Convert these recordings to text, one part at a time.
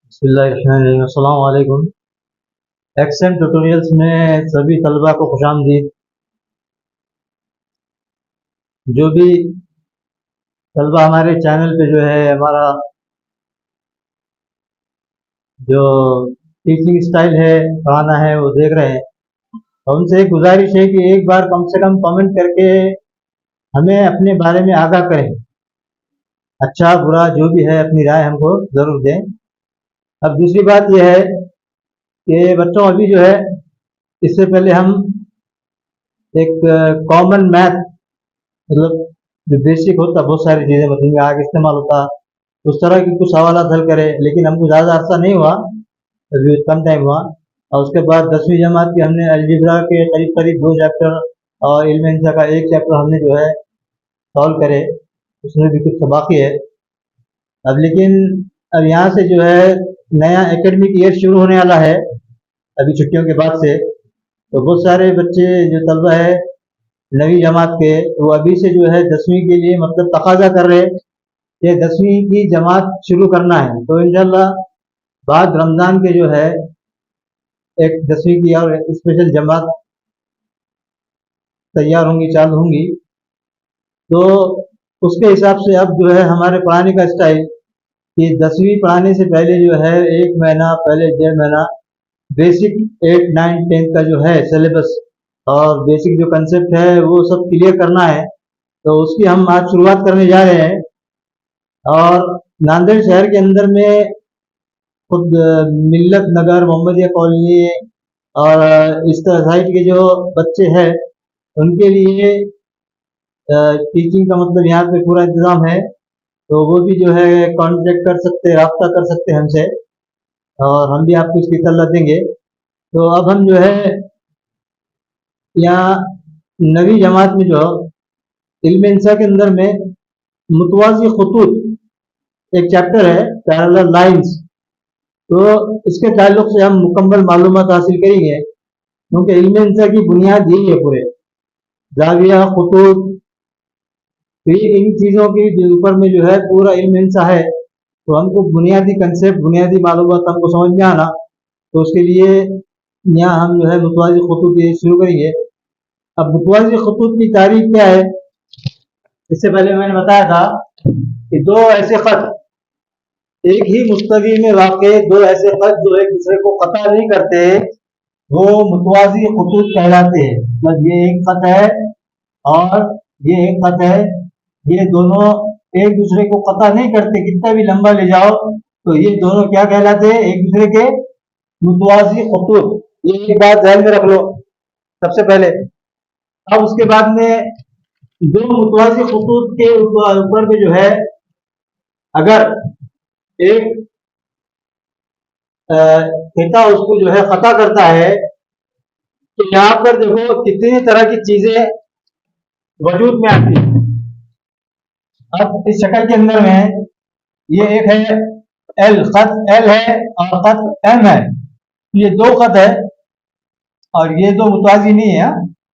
बिस्मिल्लाहिर्रहमानिर्रहीम। अस्सलाम वालेकुम। एक्सेंट ट्यूटोरियल्स में सभी तलबा को खुशामदीद। जो भी तलबा हमारे चैनल पे जो है हमारा जो टीचिंग स्टाइल है पढ़ाना है वो देख रहे हैं, तो उनसे एक गुजारिश है कि एक बार कम से कम कमेंट करके हमें अपने बारे में आगाह करें। अच्छा बुरा जो भी है अपनी राय हमको ज़रूर दें। अब दूसरी बात यह है कि बच्चों अभी जो है इससे पहले हम एक कॉमन मैथ मतलब जो बेसिक होता बहुत सारी चीज़ें मतलब आगे इस्तेमाल होता उस तरह की कुछ सवाल हल करे, लेकिन हमको ज़्यादा अर्सा नहीं हुआ, अभी कम टाइम हुआ। और उसके बाद 10वीं जमात की हमने अलजेब्रा के करीब करीब 2 चैप्टर और इल्म इंसा का 1 चैप्टर हमने जो है सॉल्व करे, उसमें भी कुछ बाकी है। अब लेकिन अब यहाँ से जो है नया एकेडमिक ईयर शुरू होने वाला है अभी छुट्टियों के बाद से, तो बहुत सारे बच्चे जो तलबा है 9वीं जमात के, वो अभी से जो है 10वीं के लिए मतलब तकाजा कर रहे कि 10वीं की जमात शुरू करना है। तो इंशाल्लाह बाद रमज़ान के जो है एक 10वीं की और स्पेशल जमात तैयार होंगी, चालू होंगी। तो उसके हिसाब से अब जो है हमारे पढ़ाने का स्टाइल कि 10वीं पढ़ाने से पहले जो है 1 महीना पहले 1.5 महीना बेसिक 8, 9, 10 का जो है सिलेबस और बेसिक जो कंसेप्ट है वो सब क्लियर करना है। तो उसकी हम आज शुरुआत करने जा रहे हैं। और नांदेड़ शहर के अंदर में खुद मिल्लत नगर, मोहम्मदिया कॉलोनी और इस तरह साइड के जो बच्चे हैं उनके लिए टीचिंग का मतलब यहाँ पे पूरा इंतज़ाम है। तो वो भी जो है कांटेक्ट कर सकते हैं, राब्ता कर सकते हैं हमसे, और हम भी आपको इसकी इत्तला देंगे। तो अब हम जो है यहाँ 9वीं जमात में जो इल्म इंसा के अंदर में मुतवाज़ी खुतूत एक चैप्टर है, पैरेलल लाइंस। तो इसके ताल्लुक से हम मुकम्मल मालूमात हासिल करेंगे, क्योंकि इल्म इंसा की बुनियाद यही है पूरे जाविया खुतूत। इन चीज़ों के ऊपर में जो है पूरा इल्म इंसा है। तो हमको बुनियादी कंसेप्ट, बुनियादी मालूमात हमको समझ में आना, तो उसके लिए यहाँ हम जो है मुतवाज़ी खुतूत ये शुरू करेंगे। अब मुतवाज़ी खुतूत की तारीफ क्या है, इससे पहले मैंने बताया था कि दो ऐसे खत, एक ही मुस्तवी में वाक़े दो ऐसे खत जो एक दूसरे को कता नहीं करते, वो मुतवाज़ी खुतूत कहलाते हैं। मतलब ये एक खत है और ये एक खत है, ये दोनों एक दूसरे को कता नहीं करते, कितना भी लंबा ले जाओ तो ये दोनों क्या कहलाते हैं, एक दूसरे के मुतवाज़ी खुतूत। ये एक बात ध्यान में रख लो सबसे पहले। अब उसके बाद में दो मुतवाज़ी खुतूत के ऊपर में जो है अगर एक खिता उसको जो है खता करता है, तो यहाँ पर देखो कितनी तरह की चीजें वजूद में आती है। अब इस शक्ल के अंदर में ये एक है एल, खत एल है और खत एम है। ये दो खत है और ये दो मुतवाज़ी नहीं है,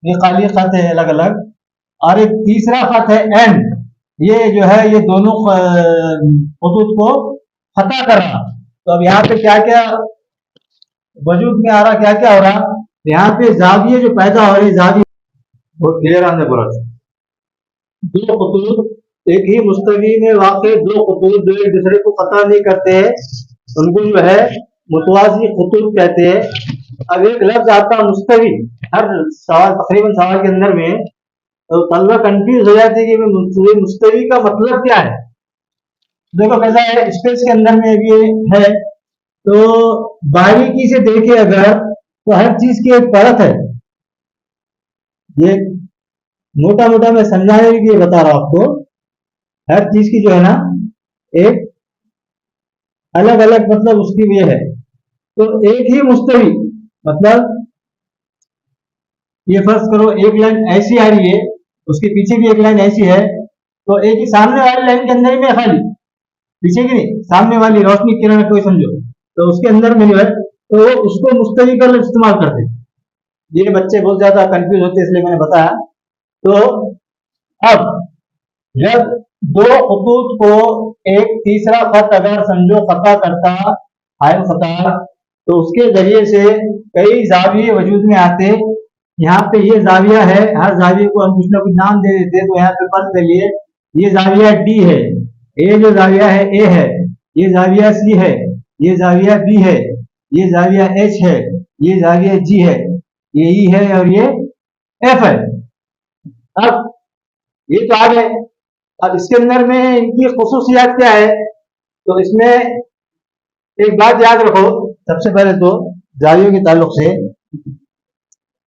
ये खाली खत है अलग अलग। और एक तीसरा खत है एन, ये जो है ये दोनों खुतूत को खता कर रहा। तो अब यहाँ पे क्या क्या वजूद में आ रहा, क्या क्या हो रहा, यहाँ पे जाविये जो पैदा हो रही, जाविये बहुत क्लियर आने पर दो खुतूत एक ही मुस्तवी में वाक़े दो खुतूत जो एक दूसरे को खता नहीं करते, उनको जो है मुतवाज़ी खुतूत कहते हैं। अब एक लफ्ज आता है मुस्तवी, हर सवाल तकरीबन सवाल के अंदर में, तो तलबा कंफ्यूज हो जाते हैं कि मुस्तवी का मतलब क्या है। देखो कैसा है, स्पेस के अंदर में भी है, तो बारीकी से देखे अगर तो हर चीज की एक परत है। ये मोटा मोटा मैं समझाने के लिए बता रहा हूं आपको, हर चीज की जो है ना एक अलग अलग मतलब उसकी ये है। तो एक ही मुस्तवी मतलब ये फर्ज करो एक लाइन ऐसी आ रही है, उसके पीछे भी एक लाइन ऐसी है, तो एक ही सामने वाली लाइन के अंदर में खाली, पीछे की नहीं, सामने वाली रोशनी किरण कोई समझो, तो उसके अंदर में जो है तो उसको मुस्तवी का इस्तेमाल करते हैं। ये बच्चे बहुत ज्यादा कंफ्यूज होते हैं, इसलिए मैंने बताया। तो अब जब दो खतूत को एक तीसरा खत अगर समझो खता करता, हायल खता, तो उसके जरिए से कई जाविये वजूद में आते। यहाँ पे ये जाविया है, हर जाविये को हम कुछ ना कुछ नाम दे देते हैं। तो यहाँ पे फर्ज करिए, ये जाविया डी है, ए जो जाविया है ए है, ये जाविया सी है, ये जाविया बी है, ये जाविया एच है, ये जाविया जी है, ये ई है और ये एफ है। अब ये तो आ गए। अब इसके अंदर में इनकी खुसूसियात क्या है? तो इसमें एक बात याद रखो, सबसे पहले तो जावियों के ताल्लुक से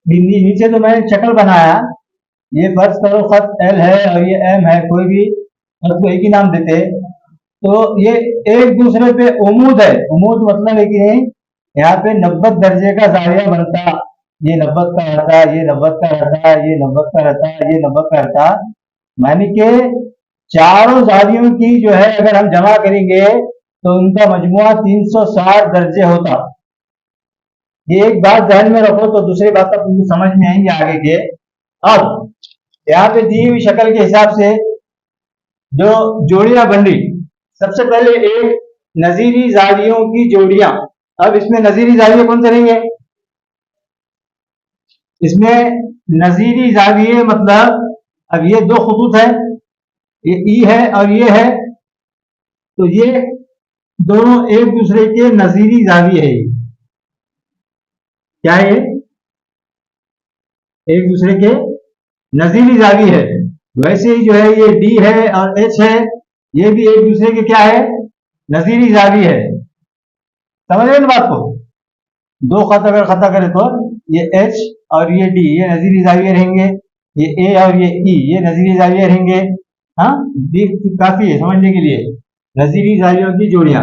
नीचे तो मैंने शक्ल बनाया, ये फर्ज करो खत एल है और ये एम है, कोई भी खत को एक ही नाम देते, तो ये एक दूसरे पे उमूद है। उमूद मतलब है कि यहाँ पे 90 दर्जे का जाविया बनता, ये 90 का रहता, ये 90 का रहता, ये 90 का रहता, ये 90 का रहता, मानी के चारों जावियों की जो है अगर हम जमा करेंगे तो उनका मजमुआ 360 दर्जे होता। ये एक बात ध्यान में रखो, तो दूसरी बात अब तुमको समझ में आएंगे आगे के। अब यहाँ पे दी हुई शक्ल के हिसाब से जो जोड़ियां बन रही, सबसे पहले एक नजीरी जावियों की जोड़ियां। अब इसमें नजीरी जाविये कौन से रहेंगे? इसमें नजीरी जाविये मतलब, अब ये दो खतूत है, ये ई है और ये है, तो ये दोनों एक दूसरे के नजीरी जाविये है। क्या है? एक दूसरे के नजीरी जाविये है। वैसे ही जो है ये डी है और एच है, ये भी एक दूसरे के क्या है? नजीरी जाविये है। समझ रहे ना बात को? दो खत अगर खता करें तो ये एच और ये डी ये नजीरी जाविये रहेंगे, ये ए और ये ई ये नजीरी जाविये रहेंगे। हाँ, काफी है समझने के लिए, नजीरी जावियों की जोड़ियां।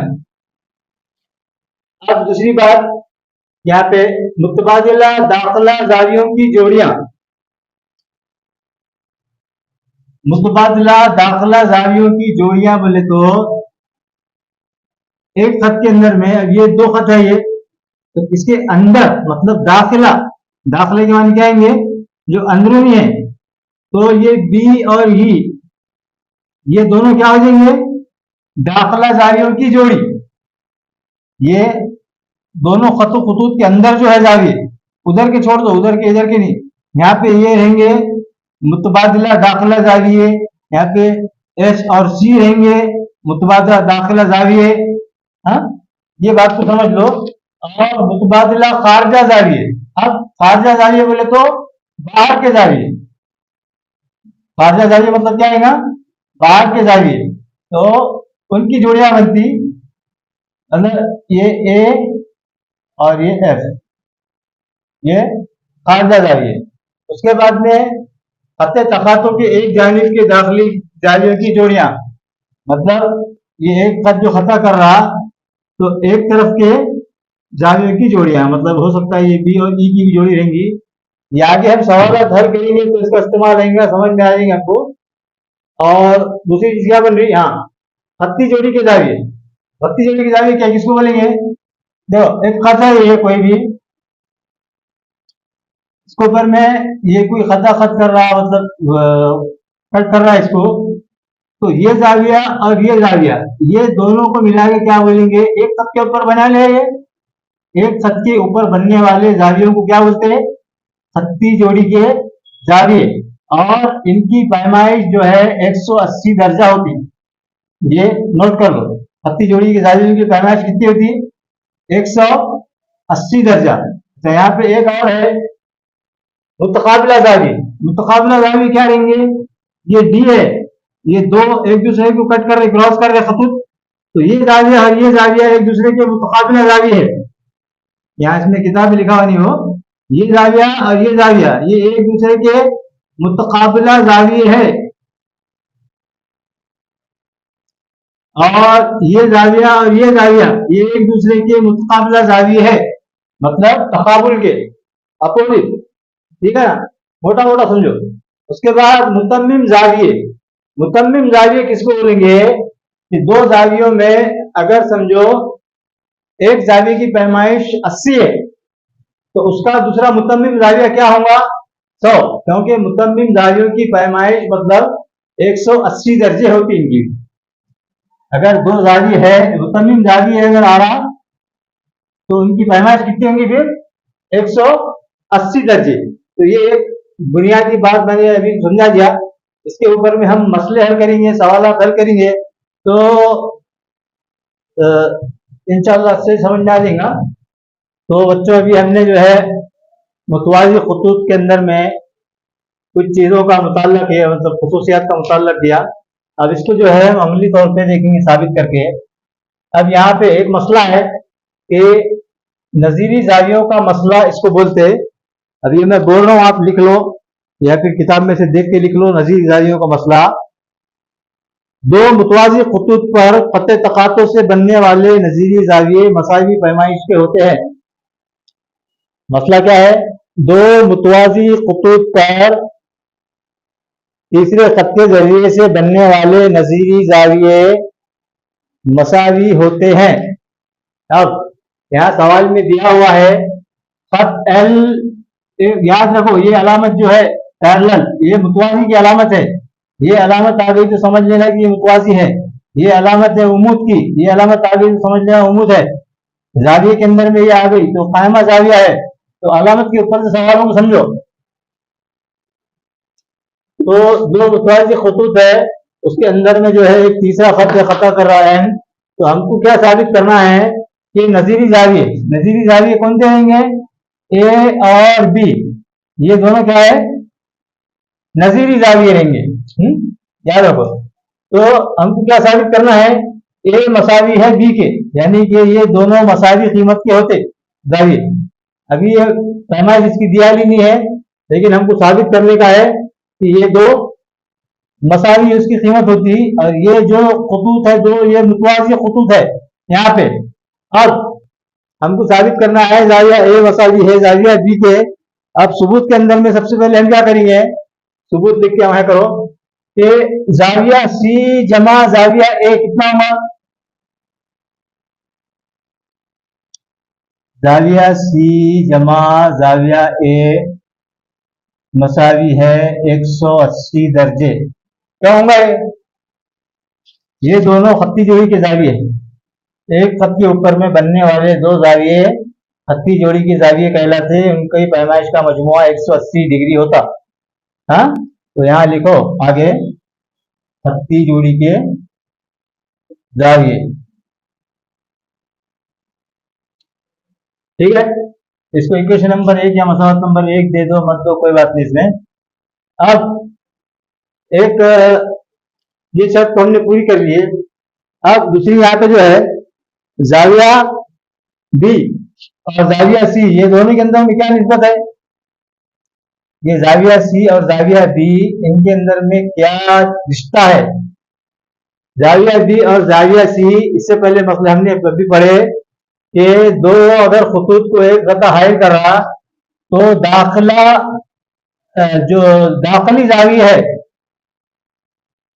अब दूसरी बात यहाँ पे मुतबादिला दाखिला जावियों की जोड़ियां। मुतबादिला दाखिला जावियों की जोड़ियां बोले तो एक खत के अंदर में, अब ये दो खत है ये, तो इसके अंदर मतलब दाखिला, दाखिले के माने क्या आएंगे? जो अंदरूनी है, तो ये बी और ई ये दोनों क्या हो जाएंगे? दाखिला जावियों की जोड़ी। ये दोनों खतु खतूत के अंदर जो है जाविये, उधर के छोड़ दो, उधर के इधर के नहीं, यहाँ पे ये रहेंगे मुतबादिला दाखिला जाविये, यहाँ पे एच और सी रहेंगे मुतबादिला दाखिला जाविये। हाँ, ये बात को समझ लो। और मुतबादिला खारजा जाविये। अब खारजा जाविये बोले तो बाहर के जाविये, खारजा जाविये मतलब क्या आएगा? बाहर के जाविये। तो उनकी जोड़ियां बनती, मतलब ये ए और ये एफ, ये खारजा जाविये। उसके बाद में खत्ते तखातों के एक जानिब के दाखिली जावियों की जोड़ियां, मतलब ये एक खत जो खता कर रहा, तो एक तरफ के जावियों की जोड़ियां, मतलब हो सकता है ये बी और ई की भी जोड़ी रहेंगी। ये आगे हम सवाल हल करेंगे तो इसका इस्तेमाल रहेगा, समझ में आ जाएंगे आपको। और दूसरी चीज क्या बन रही? हाँ, खत्ती जोड़ी के जाविये। खत्ती जोड़ी के जाविये क्या, किसको बोलेंगे? देखो एक खत है ये कोई भी, इसके ऊपर में ये कोई खता खत कर रहा, मतलब कट कर रहा है इसको, तो ये जाविया और ये जाविया ये दोनों को मिला के क्या बोलेंगे? एक खत के ऊपर बना ले, ये एक खत के ऊपर बनने वाले जावियों को क्या बोलते हैं? खत्ती जोड़ी के जाविये। और इनकी पैमाइश जो है 180 दर्जा होती, ये नोट कर लो। खत्ती जोड़ी के जावियों की पैमाइश कितनी होती? 180 दर्जा। तो यहाँ पे एक और है मुतकाबिला जावी। मुतकाबिला जावी क्या रहेंगे? ये डी है, ये दो एक दूसरे को कट कर रहे, क्रॉस कर रहे खतूत, तो ये जाविया और ये जाविया एक दूसरे के मुतकाबिला जावी है। यहाँ इसमें किताब में लिखा हुआ नहीं हो, ये जाविया और ये जाविया ये एक दूसरे के मुतकाबिला जावी है। और ये जाविया और ये जाविया ये एक दूसरे के मुतकाबिला जावी है, मतलब तकाबुल के अपोजिट। ठीक है ना, मोटा मोटा समझो। उसके बाद मुतम्मिम जाविये। मुतम्मिम जाविये किसको बोलेंगे? कि दो जावियों में अगर समझो एक जाविये की पैमाइश 80 है, तो उसका दूसरा मुतम्मिम जाविया क्या होगा? 100, क्योंकि मुतम्मिम जावियों की पैमाइश मतलब 180 दर्जे होती इनकी। अगर दो जावी है, मुतम्मिम जावी है अगर आ रहा, तो उनकी पैमाइश कितनी होंगी फिर 180 दर्जे। तो ये एक बुनियादी बात मैंने अभी समझा दिया। इसके ऊपर में हम मसले हल करेंगे, सवाल हल करेंगे, तो इंशाल्लाह से समझ में आ जाएगा। तो बच्चों अभी हमने जो है मुतवाज़ी खुतूत के अंदर में कुछ चीज़ों का मुताला किया, मतलब खुसूसियात का मुताला किया। अब इसको जो है हम अमली तौर पे देखेंगे साबित करके। अब यहाँ पे एक मसला है कि नज़ीरी जावियों का मसला इसको बोलते हैं। अब ये मैं बोल रहा हूँ, आप लिख लो या फिर किताब में से देख के लिख लो। नज़ीरी जावियों का मसला, दो मुतवाज़ी खुतूत पर क़त्ए तक़ातुअ से बनने वाले नज़ीरी जाविये मसावी पैमाइश के होते हैं। मसला क्या है? दो मुतवाज़ी खुतूत पर तीसरे खत के जरिए से बनने वाले नज़ीरी जाविये मसावी होते हैं। अब यहाँ सवाल में दिया हुआ है खत एल, याद रखो ये अलामत जो है पैरेलल, ये मुतवाज़ी की अलामत है। ये अलामत आ गई तो समझ लेना कि ये मुतवाज़ी है। ये अलामत है उमूद की, ये अलामत आ गई तो समझ लेना उमूद है। जाविये के अंदर में ये आ गई तो कायमा जाविया है। तो अलामत के ऊपर से सवालों को समझो। तो जो मुतवाज़ी खुतूत है उसके अंदर में जो है एक तीसरा खत या खता कर रहा है। तो हमको क्या साबित करना है कि नज़ीरी जाविये कौन से रहेंगे? ए और बी, ये दोनों क्या है? नज़ीरी जाविये रहेंगे। याद रखो। तो हमको क्या साबित करना है? ए मसावी है बी के, यानी कि ये दोनों मसावी कीमत के होते जाविये। अभी ये पैमाइश इसकी दियाली नहीं है, लेकिन हमको साबित करने का है कि ये दो मसावी उसकी कीमत होती। और ये जो खुतूत है, जो ये मुतवाज़ी खुतूत है यहाँ पे, अब हमको साबित करना है जाविया ए मसावी है जाविया बी के। अब सबूत के अंदर में सबसे पहले हम क्या करेंगे? सबूत लिख के वहां करो कि जाविया सी जमा जाविया ए कितना होगा? जाविया सी जमा जाविया ए मसावी है 180 दर्जे। क्या होंगे? ये दोनों खत्ती जोड़ी के जाविये, एक खत के ऊपर में बनने वाले दो जाविये खत्ती जोड़ी के जाविये कहलाते। उनकी पैमाइश का मजमुआ 180 डिग्री होता। हाँ, तो यहाँ लिखो आगे खत्ती जोड़ी के जाविये। ठीक है, इसको इक्वेशन नंबर 1 या मसला नंबर 1 दे दो, मत दो, कोई बात नहीं इसमें। अब एक ये शर्त तो हमने पूरी कर ली है। अब दूसरी यहाँ पे जो है जाविया बी और जाविया सी, ये दोनों के अंदर में क्या निस्बत है? ये जाविया सी और जाविया बी, इनके अंदर में क्या रिश्ता है? जाविया बी और जाविया सी, इससे पहले मसले हमने अभी पढ़े कि दो अगर खुतूत को एक खता हाइल कर रहा तो दाखिला जो दाखिली जाविया है,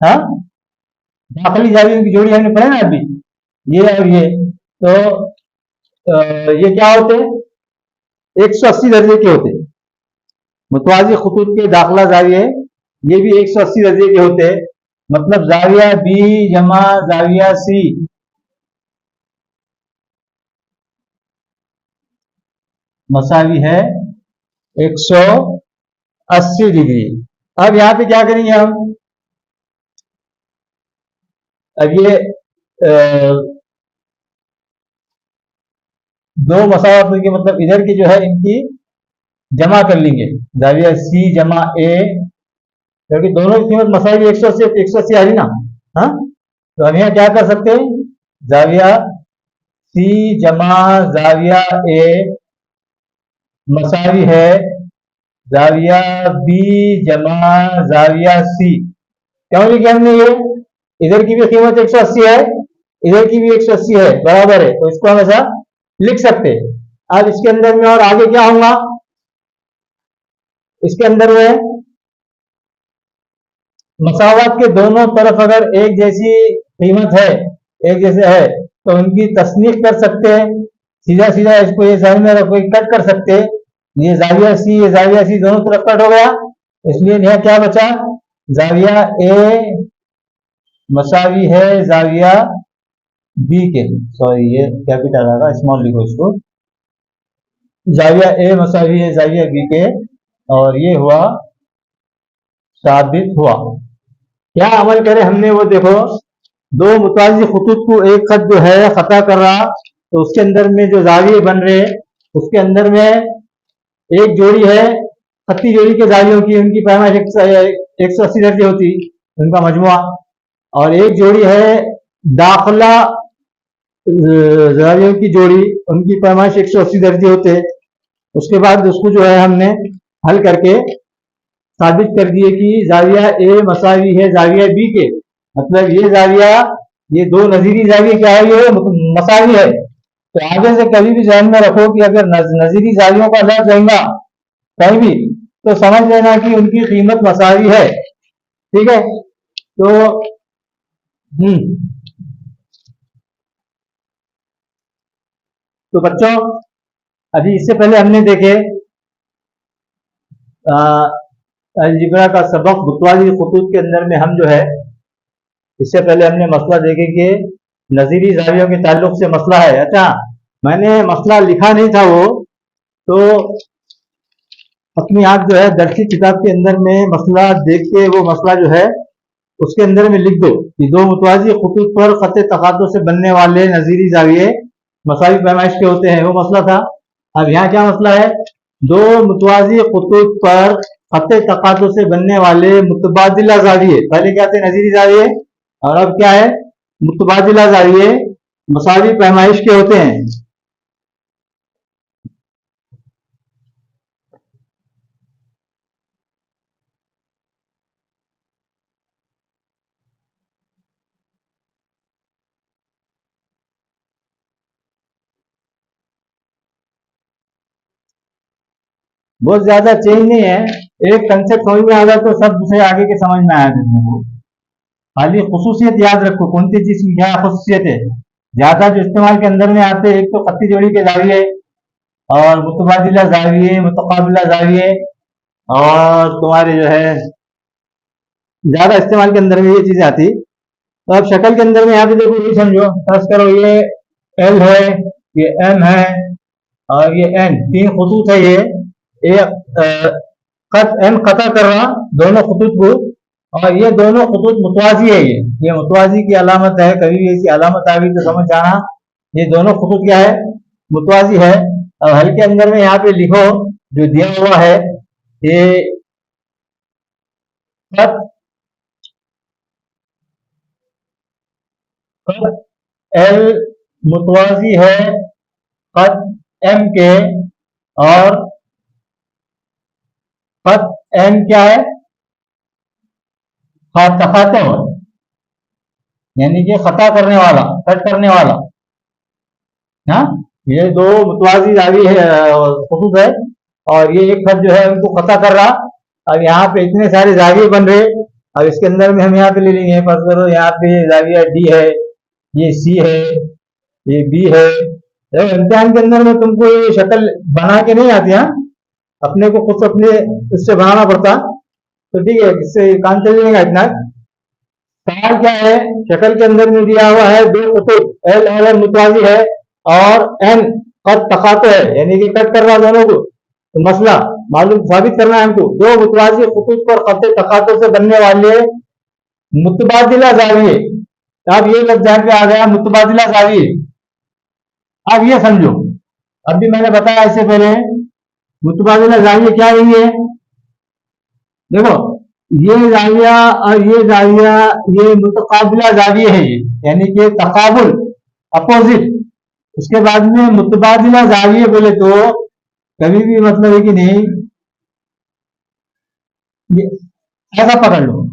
हाँ, दाखिली जावियों की जोड़ी हमने पढ़े ना अभी, ये और ये। तो ये क्या होते हैं? 180 दर्जे के होते। मुतवाज़ी खुतूत के दाखिला जाविये ये भी 180 दर्जे के होते। मतलब जाविया बी जमा जाविया सी मसावी है 180 डिग्री। अब यहाँ पे क्या करेंगे हम? अब ये दो मसावत के मतलब इधर की जो है इनकी जमा कर लेंगे, जाविया सी जमा ए, क्योंकि दोनों की कीमत मसावी 180 आ रही ना। हाँ, तो हम यहाँ क्या कर सकते हैं? जाविया सी जमा जाविया ए मसावी है जाविया बी जमा जाविया सी। क्यों लिखे हमने? ये इधर की भी कीमत 180 है, इधर की भी 180 है, बराबर है, तो इसको हम ऐसा लिख सकते हैं। अब इसके अंदर में और आगे क्या होगा? इसके अंदर में मसावत के दोनों तरफ अगर एक जैसी कीमत है, एक जैसे है, तो उनकी तस्नीफ कर सकते हैं। सीधा सीधा इसको ये समझ में रखो, कट कर सकते हैं। ये जाविया सी, ये जाविया सी दोनों तरफ कट हो गया, इसलिए यहाँ क्या बचा? जाविया ए मसावी है जाविया बी के, सॉरी ये कैपिटल आएगा, स्मॉल लिखो इसको, जाविया ए मसावी है जाविया बी के, और ये हुआ साबित हुआ। क्या अमल करें हमने, वो देखो, दो मुताजी खुतूत को एक खत जो है खता कर रहा, तो उसके अंदर में जो जाविये बन रहे, उसके अंदर में एक जोड़ी है खत्ती जोड़ी के जावियों की, उनकी पैमाइश 180 दर्जे होती, उनका मजमुआ, और एक जोड़ी है दाखला जावियों की जोड़ी, उनकी पैमाइश 180 दर्जे होते। उसके बाद उसको जो है हमने हल करके साबित कर दिए कि जाविया ए मसावी है जाविया बी के, मतलब ये जाविया, ये दो नजीरी जाविया क्या है, ये मसावी है। तो आगे से कभी भी ध्यान में रखो कि अगर नजीरी जावियों का लफ्ज आएगा कहीं भी, तो समझ लेना कि उनकी कीमत मसावी है। ठीक है, तो तो बच्चों, अभी इससे पहले हमने देखे अलजिब्रा का सबक बुतवाली खुतूत के अंदर में, हम जो है इससे पहले हमने मसला देखे कि नजीरी जावियों के ताल्लुक से मसला है। अच्छा, मैंने मसला लिखा नहीं था वो, तो अपनी आप जो है दरसी किताब के अंदर में मसला देख के वो मसला जो है उसके अंदर में लिख दो कि दो मुतवाजी खुतूत पर खत तकादो से बनने वाले नजीरी जाविये मसावी पैमाइश के होते हैं, वो मसला था। अब यहाँ क्या मसला है, दो मुतवाजी खुतूत पर खत तकादो से बनने वाले मुतबादिला जाविये, पहले क्या थे नजीरी जाविये, और अब क्या है मुतबादिला जाविये मसावी पैमाइश के होते हैं। बहुत ज्यादा चेंज नहीं है, एक कंसेप्ट समझ में आ जाए तो सब दूसरे आगे के समझ में आया तुमको। खाली खुसूसियत याद रखो, कौन सी चीज की क्या खुसूसियत है। ज्यादा जो इस्तेमाल के अंदर में आते हैं, एक तो खत्ती जोड़ी के जाविये और मुतबादिला जाविये, मुतकाबिला जाविये, और तुम्हारे जो है ज्यादा इस्तेमाल के अंदर में ये चीजें आती। तो अब शक्ल के अंदर में यहाँ पे देखो, ये समझो, फर्ज करो ये एल है, ये एम है, और ये एन, तीन खतूत है ये खत एम खता कर रहा दोनों खतूत को, और ये दोनों खतूत मुतवाजी है, ये मुतवाजी की अलामत है। कभी भी ऐसी अलामत आ गई तो समझ जाना ये दोनों खतूत क्या है, मुतवाजी है। अब हल के अंदर में यहाँ पे लिखो जो दिया हुआ है, ये खत एल मुतवाजी है खत एम के, और खत एम क्या है, खाते हो, यानी कि खता करने वाला, कट करने वाला। हाँ, ये दो मुतवाजी जावी है खतूत है, और ये एक खत जो है उनको खता कर रहा। अब यहाँ पे इतने सारे जाविये बन रहे, अब इसके अंदर में हम यहाँ पे ले लेंगे, फर्ज करो यहाँ पे जाविया डी है, ये सी है, ये बी है। जब इम्तिहान के अंदर में तुमको ये शक्ल बना के नहीं आती, हाँ, अपने को खुद अपने इससे बनाना पड़ता, तो ठीक है, इससे काम चल जाएगा इतना। सवाल क्या है, शक्ल के अंदर में दिया हुआ है दो कुतुब एल एल मुतवाजी है और एन कद तकातो है, यानी कि कट कर रहा दोनों को। तो मसला मालूम साबित करना है हमको, दो मुतवाजी कुतुब पर खत तकातो से बनने वाले मुतबादिला जाविये। अब ये लफ्ज ध्यान पे आ गया, मुतबादिला जाविये। अब ये समझो, अभी मैंने बताया इससे पहले मुतबादिला जाविये क्या है। देखो, ये जाविया और ये जाविया, ये मुतकाबिला जाविये है, ये यानी कि तकाबुल, अपोजिट। उसके बाद में मुतबादिला जाविये बोले तो कभी भी मतलब है कि नहीं, ये ऐसा पकड़ लो,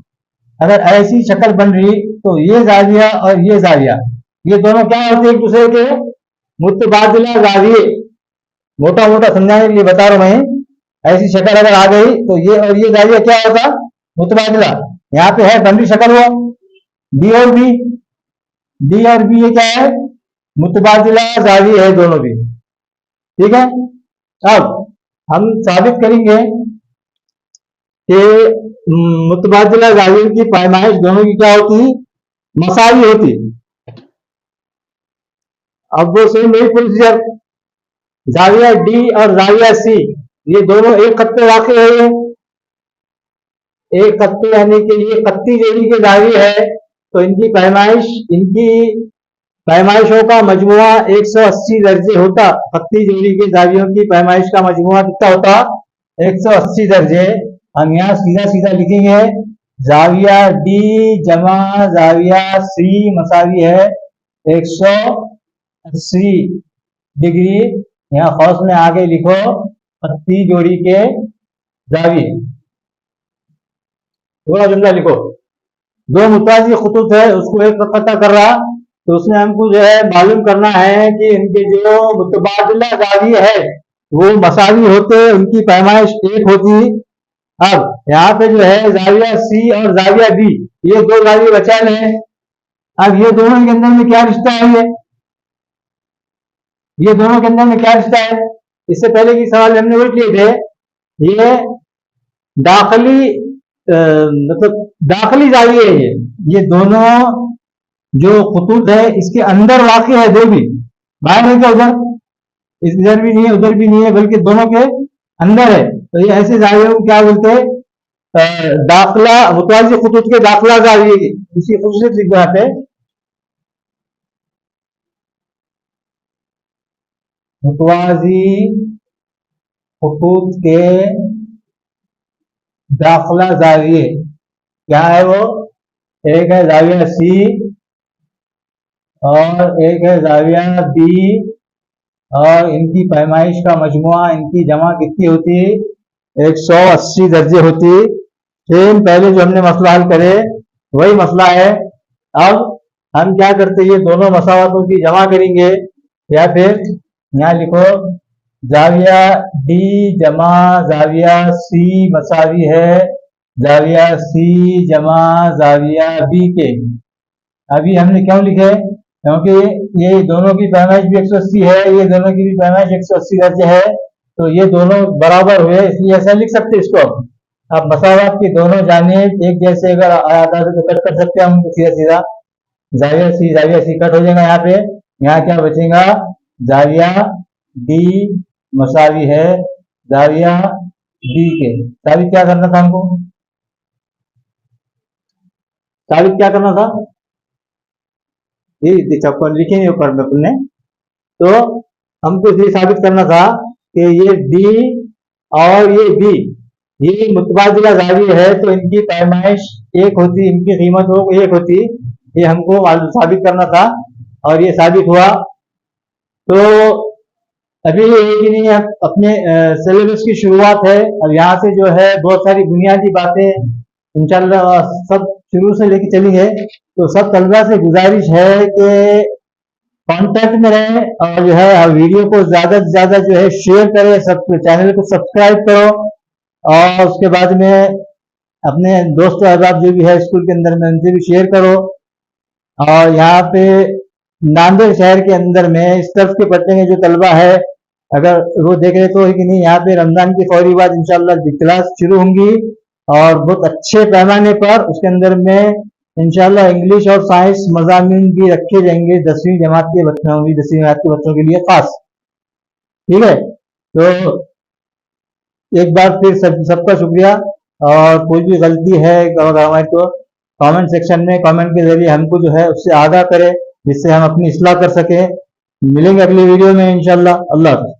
अगर ऐसी शक्ल बन रही तो ये जाविया और ये जाविया, ये दोनों क्या होते हैं एक दूसरे के मुतबादिला जाविये। मोटा मोटा समझाने के लिए बता रहा हूं मैं, ऐसी शक्ल अगर आ गई तो ये और ये जाविया क्या होता, मुतबादिला। यहाँ पे है बन रही शक्ल वो डी और बी, डी और बी ये क्या है, मुतबादिला जाविये है दोनों भी। ठीक है, अब हम साबित करेंगे कि मुतबादिला जाविये की पैमाइश दोनों की क्या होती, मसावी होती। अब वो सेम वही प्रोसीजर, जाविया डी और जाविया सी, ये दोनों एक खत पे वाक़ है। ये एक खत पे यानी कि ये खत्ती जोड़ी के जावी है, तो इनकी पैमाइशों का मजमुआ 180 दर्जे होता। खत्ती जोड़ी के जावियों की पैमाइश का मजमुआ कितना होता? 180 दर्जे। हम यहाँ सीधा सीधा लिखेंगे, जाविया डी जमा जाविया सी मसावी है 180 डिग्री। यहाँ खौस में आगे लिखो खत्ती जोड़ी के जाविये। पूरा जुमला लिखो। दो मुताजी खुतूत है, उसको एक इकट्ठा कर रहा, तो उसमें हमको जो है मालूम करना है कि इनके जो मुतबादिला जाविये है वो मसावी होते, उनकी पैमाइश एक होती। अब यहाँ पे जो है जाविया सी और जाविया बी, ये दो जाविये बचा हैं। अब ये दोनों के अंदर में क्या रिश्ता है? ये दोनों के अंदर में क्या रिश्ता है? इससे पहले की सवाल हमने वही किए थे। ये दाखिली मतलब दाखिली जाविये है। ये दोनों जो खुतूत है इसके अंदर वाक़ई है, दो भी बाहर है क्या? उधर इधर भी नहीं है, उधर भी नहीं है, बल्कि दोनों के अंदर है। तो ये ऐसे जाविये को क्या बोलते हैं? दाखिला मुतवाज़ी खुतूत के दाखिला जाविये। इसी खूबसूरत लिख दो यहाँ पे, मुतवाज़ी खुतूत के दाखिला जाविये क्या है? वो एक है जाविया सी और एक है जाविया बी, और इनकी पैमाइश का मजमुआ, इनकी जमा कितनी होती? 180 दर्जे होती। सेम पहले जो हमने मसला हल करे वही मसला है। अब हम क्या करते, ये दोनों मसावतों की जमा करेंगे, या फिर यहाँ लिखो जाविया डी जमा जाविया सी मसावी है जाविया सी जमा जाविया बी के। अभी हमने क्यों लिखे? क्योंकि ये दोनों की पैमाइश भी 180 है, ये दोनों की भी पैमाइश 180 दर्जे है, तो ये दोनों बराबर हुए, इसलिए ऐसा लिख सकते इसको। अब मसावत की दोनों जानिब एक जैसे अगर आया तो कट कर सकते हैं हम सीधा सीधा। जाविया सी कट हो जाएगा यहाँ पे। यहाँ क्या बचेगा? जाविया डी मसावी है जाविया बी के। साबित क्या करना था हमको? साबित क्या करना था? ये चौको लिखेंगे ऊपर में अपने। तो हमको ये साबित करना था कि ये डी और ये बी ये मुतबादिला जाविये है, तो इनकी पैमाइश एक होती, इनकी कीमत एक होती। ये हमको साबित करना था और ये साबित हुआ। तो अभी ये कि नहीं, अपने सिलेबस की शुरुआत है। अब यहाँ से जो है बहुत सारी बुनियादी बातें इंशाल्लाह सब शुरू से लेके चलेंगे। तो सब तलबा से गुजारिश है कि कांटेक्ट में रहें और जो है वीडियो को ज्यादा से ज्यादा जो है शेयर करें, सब चैनल को सब्सक्राइब करो, और उसके बाद में अपने दोस्त अहबाब जो भी है स्कूल के अंदर में उनसे भी शेयर करो। और यहाँ पे नांदेड़ शहर के अंदर में इस तरफ के पट्टे में जो तलबा है, अगर वो देख रहे तो कि नहीं, यहाँ पे रमजान की फौरी बाद इंशाल्लाह क्लास शुरू होंगी और बहुत अच्छे पैमाने पर उसके अंदर में इंशाल्लाह इंग्लिश और साइंस मज़ामीन भी रखे जाएंगे 10वीं जमात के बच्चों भी, 10वीं जमात के बच्चों के लिए खास। ठीक है, तो एक बार फिर सबका शुक्रिया। और कोई भी गलती है हमारे तो कमेंट सेक्शन में कमेंट के जरिए हमको जो है उससे आगाह करें, जिससे हम अपनी इस्लाह कर सकें। मिलेंगे अगली वीडियो में इंशाल्लाह। अल्लाह हाफ़िज़।